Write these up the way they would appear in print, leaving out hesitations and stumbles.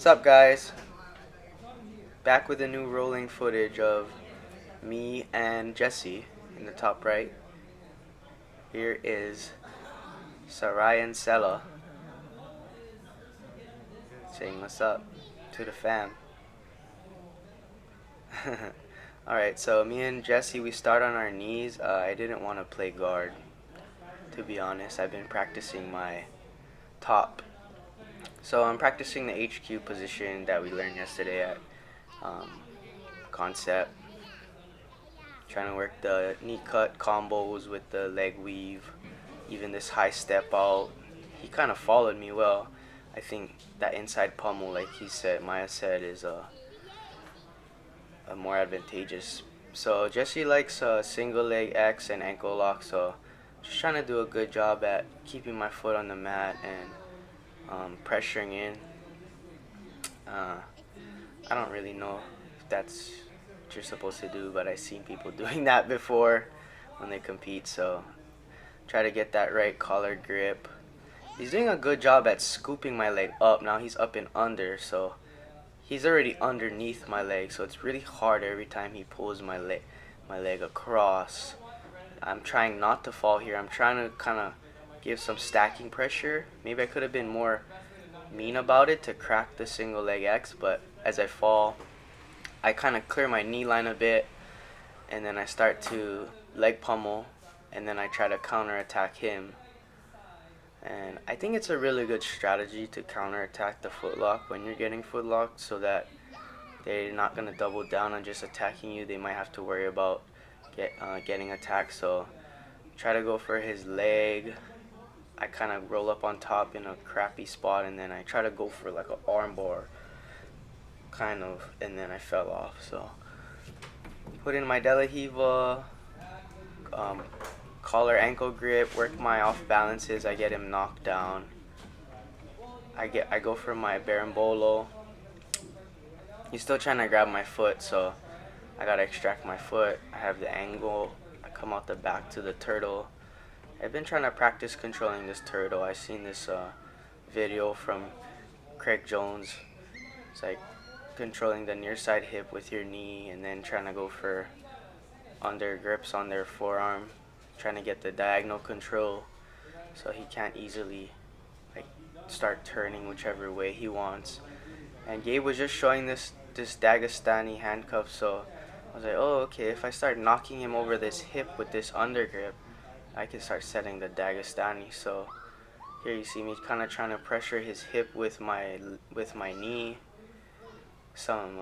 What's up, guys? Back with a new rolling footage of me and Jessie in the top right. Here is Sarai and Sella saying what's up to the fam. Alright, so me and Jessie, we start on our knees. I didn't want to play guard, to be honest. I've been practicing my top. So I'm practicing the HQ position that we learned yesterday at um, Concept. Trying to work the knee cut combos with the leg weave, even this high step out. He kind of followed me well. I think that inside pummel, like Maya said, is a more advantageous. So Jesse likes single leg X and ankle lock. So just trying to do a good job at keeping my foot on the mat and pressuring in. Uh, I don't really know if that's what you're supposed to do, but I've seen people doing that before when they compete. So try to get that right collar grip. He's doing a good job at scooping my leg up. Now he's up and under, so he's already underneath my leg, so it's really hard every time he pulls my leg across. I'm trying not to fall here. I'm trying to kind of give some stacking pressure. Maybe I could have been more mean about it to crack the single leg X, but as I fall, I kind of clear my knee line a bit, and then I start to leg pummel, and then I try to counterattack him. And I think it's a really good strategy to counterattack the footlock when you're getting footlocked, so that they're not going to double down on just attacking you. They might have to worry about getting attacked. So try to go for his leg. I kind of roll up on top in a crappy spot, and then I try to go for like an arm bar, kind of, and then I fell off. So put in my De La Hiva, collar ankle grip, work my off balances. I get him knocked down. I go for my berimbolo. He's still trying to grab my foot, so I gotta extract my foot. I have the angle. I come out the back to the turtle. I've been trying to practice controlling this turtle. I seen this video from Craig Jones. It's like controlling the near side hip with your knee, and then trying to go for under grips on their forearm, trying to get the diagonal control so he can't easily like start turning whichever way he wants. And Gabe was just showing this Dagestani handcuff, so I was like, oh, okay, if I start knocking him over this hip with this undergrip, I can start setting the Dagestani. So here you see me kind of trying to pressure his hip with my knee. Some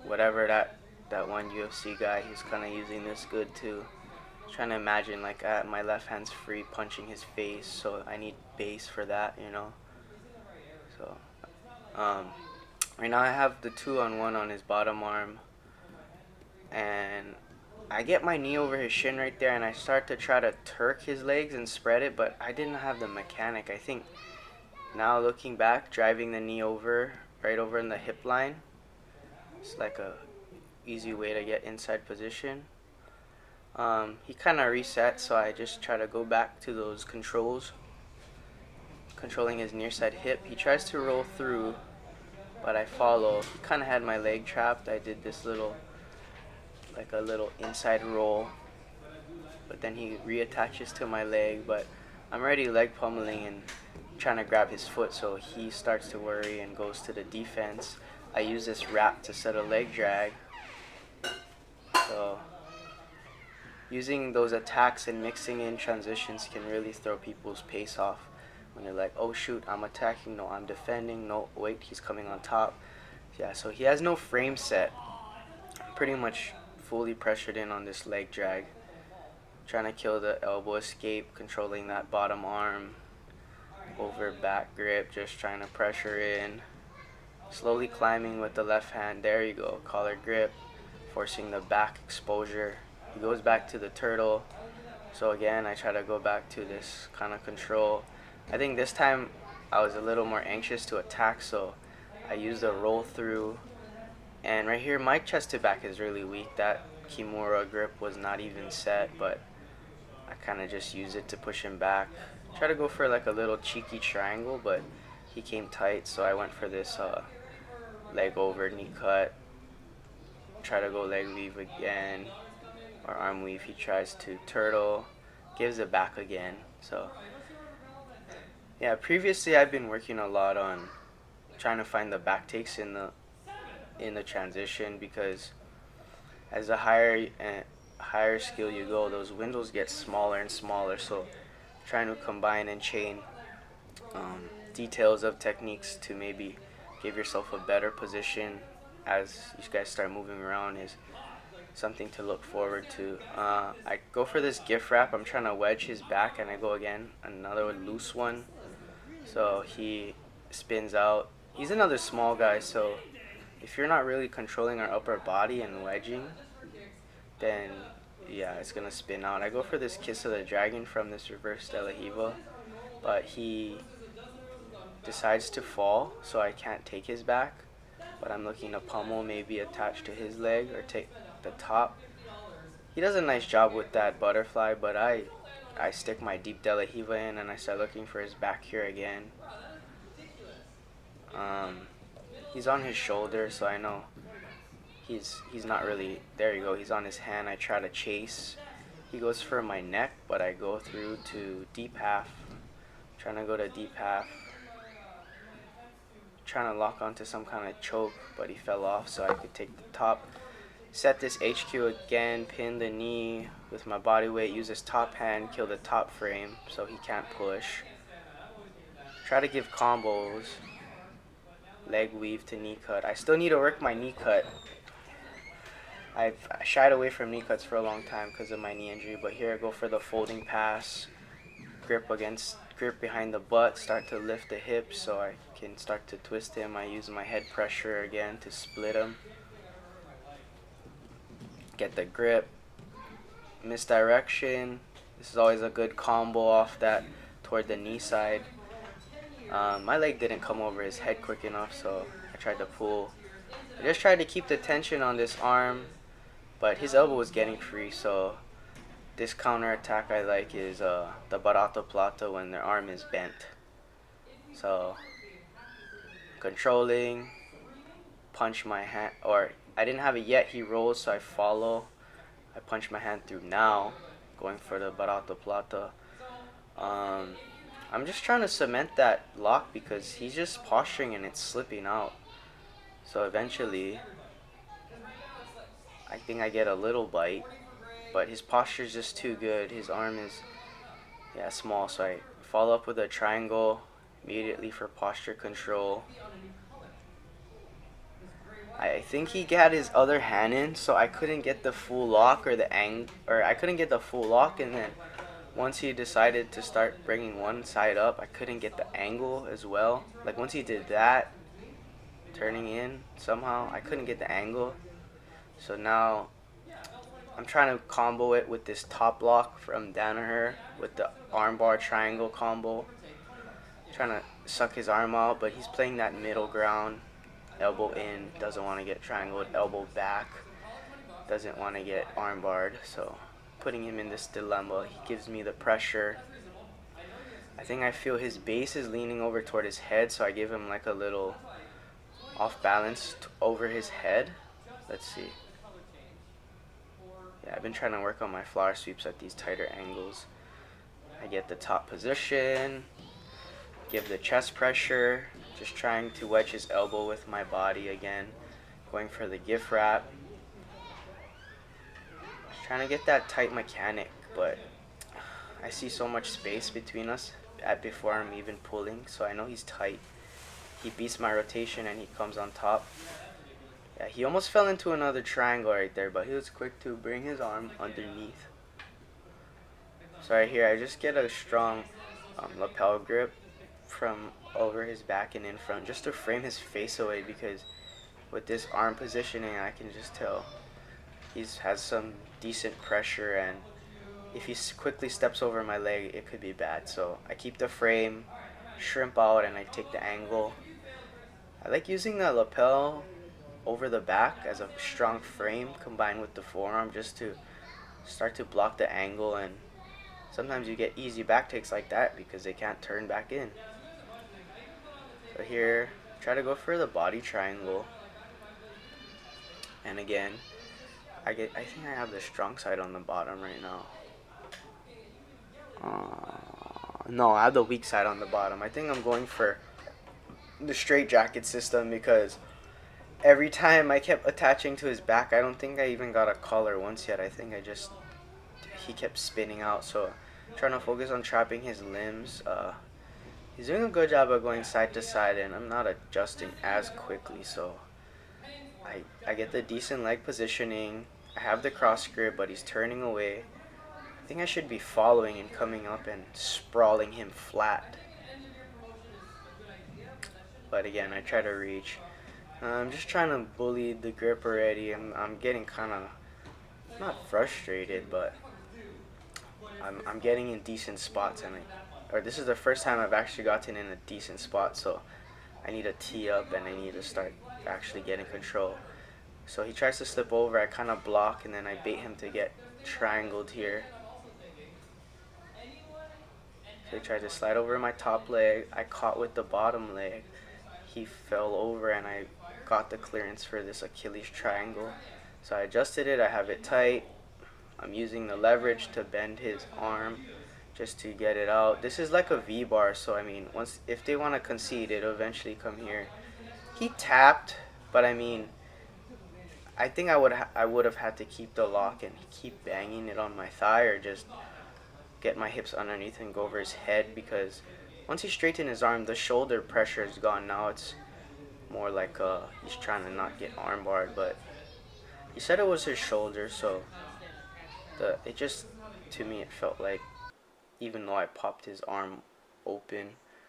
whatever that one UFC guy, he's kind of using this good too. Trying to imagine like my left hand's free punching his face, so I need base for that, you know. So right now I have the 2-on-1 on his bottom arm, and I get my knee over his shin right there, and I start to try to Turk his legs and spread it, but I didn't have the mechanic. I think now looking back, driving the knee over, right over in the hip line, it's like a easy way to get inside position. He kind of reset, so I just try to go back to those controls, controlling his near side hip. He tries to roll through, but I follow. He kind of had my leg trapped. I did this little inside roll, but then he reattaches to my leg, but I'm already leg pummeling and trying to grab his foot, so he starts to worry and goes to the defense. I use this wrap to set a leg drag. So using those attacks and mixing in transitions can really throw people's pace off when they're like, oh shoot, I'm attacking, no, I'm defending, no, wait, he's coming on top. Yeah, so he has no frame set. I'm pretty much fully pressured in on this leg drag, trying to kill the elbow escape, controlling that bottom arm, over back grip, just trying to pressure in, slowly climbing with the left hand. There you go, collar grip, forcing the back exposure. He goes back to the turtle, so again I try to go back to this kind of control. I think this time I was a little more anxious to attack, so I used a roll through. And right here, my chest to back is really weak. That Kimura grip was not even set, but I kind of just use it to push him back. Try to go for like a little cheeky triangle, but he came tight, so I went for this leg over knee cut. Try to go leg weave again, or arm weave. He tries to turtle, gives it back again. So yeah, previously I've been working a lot on trying to find the back takes in the transition, because as a higher skill you go, those windows get smaller and smaller. So trying to combine and chain details of techniques to maybe give yourself a better position as you guys start moving around is something to look forward to. I go for this gift wrap. I'm trying to wedge his back, and I go again, another loose one. So he spins out. He's another small guy, so if you're not really controlling our upper body and wedging, then yeah, it's gonna spin out. I go for this kiss of the dragon from this reverse De La Hiva, but he decides to fall, so I can't take his back. But I'm looking to pummel, maybe attach to his leg or take the top. He does a nice job with that butterfly, but I stick my deep De La Hiva in and I start looking for his back here again. He's on his shoulder, so I know he's not really, there you go, he's on his hand. I try to chase. He goes for my neck, but I go through to deep half. Trying to go to deep half. Trying to lock onto some kind of choke, but he fell off, so I could take the top. Set this HQ again, pin the knee with my body weight, use his top hand, kill the top frame so he can't push. Try to give combos. Leg weave to knee cut. I still need to work my knee cut. I've shied away from knee cuts for a long time because of my knee injury, but here I go for the folding pass. Grip behind the butt, start to lift the hips so I can start to twist him. I use my head pressure again to split him. Get the grip. Misdirection. This is always a good combo off that toward the knee side. My leg didn't come over his head quick enough, so I tried to pull. I just tried to keep the tension on this arm, but his elbow was getting free, so this counter attack I like is the barato plata when their arm is bent. So controlling, punch my hand, or I didn't have it yet, he rolls, so I follow. I punch my hand through now, going for the barato plata. I'm just trying to cement that lock because he's just posturing and it's slipping out. So eventually, I think I get a little bite, but his posture is just too good. His arm is, small, so I follow up with a triangle immediately for posture control. I think he got his other hand in, so I couldn't get the full lock or I couldn't get the full lock, and then once he decided to start bringing one side up, I couldn't get the angle as well. Like once he did that, turning in somehow, I couldn't get the angle. So now I'm trying to combo it with this top lock from Danaher with the armbar triangle combo. Trying to suck his arm out, but he's playing that middle ground. Elbow in, doesn't want to get triangled. Elbow back, doesn't want to get armbarred. So putting him in this dilemma, he gives me the pressure. I think I feel his base is leaning over toward his head, so I give him like a little off balance over his head. Let's see. Yeah, I've been trying to work on my flower sweeps at these tighter angles. I get the top position, give the chest pressure, just trying to wedge his elbow with my body again, going for the gift wrap. Trying to get that tight mechanic, but I see so much space between us before I'm even pulling, so I know he's tight. He beats my rotation and he comes on top. Yeah, he almost fell into another triangle right there, but he was quick to bring his arm underneath. So right here, I just get a strong lapel grip from over his back and in front, just to frame his face away, because with this arm positioning, I can just tell he has some decent pressure, and if he quickly steps over my leg, it could be bad. So I keep the frame, shrimp out, and I take the angle. I like using the lapel over the back as a strong frame combined with the forearm, just to start to block the angle and sometimes you get easy back takes like that because they can't turn back in. So here, try to go for the body triangle. And again, I think I have the strong side on the bottom right now. No, I have the weak side on the bottom. I think I'm going for the straight jacket system because every time I kept attaching to his back, I don't think I even got a collar once yet. I think he kept spinning out. So trying to focus on trapping his limbs. He's doing a good job of going side to side, and I'm not adjusting as quickly. So I get the decent leg positioning. I have the cross grip, but he's turning away. I think I should be following and coming up and sprawling him flat. But again, I try to reach. I'm just trying to bully the grip already. I'm getting kind of not frustrated, but I'm getting in decent spots, and or this is the first time I've actually gotten in a decent spot. So I need to tee up and I need to start actually getting control. So he tries to slip over. I kind of block, and then I bait him to get triangled here. So he tried to slide over my top leg. I caught with the bottom leg. He fell over, and I got the clearance for this Achilles triangle. So I adjusted it. I have it tight. I'm using the leverage to bend his arm just to get it out. This is like a V-bar, so I mean, if they want to concede, it'll eventually come here. He tapped, but I mean, I think I would have had to keep the lock and keep banging it on my thigh, or just get my hips underneath and go over his head, because once he straightened his arm, the shoulder pressure is gone. Now it's more like he's trying to not get arm barred, but he said it was his shoulder, so it just, to me, it felt like, even though I popped his arm open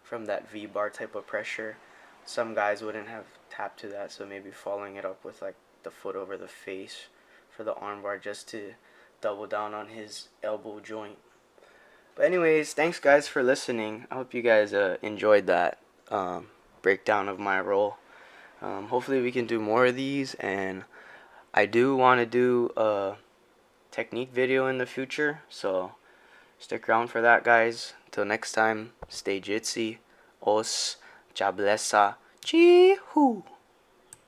from that V-bar type of pressure, some guys wouldn't have tapped to that, so maybe following it up with like the foot over the face for the arm bar just to double down on his elbow joint. But anyways, thanks guys for listening. I hope you guys enjoyed that breakdown of my role. Hopefully we can do more of these, and I do want to do a technique video in the future, so stick around for that, guys. Till next time, stay jitsi. Os jablesa. Chee-hoo.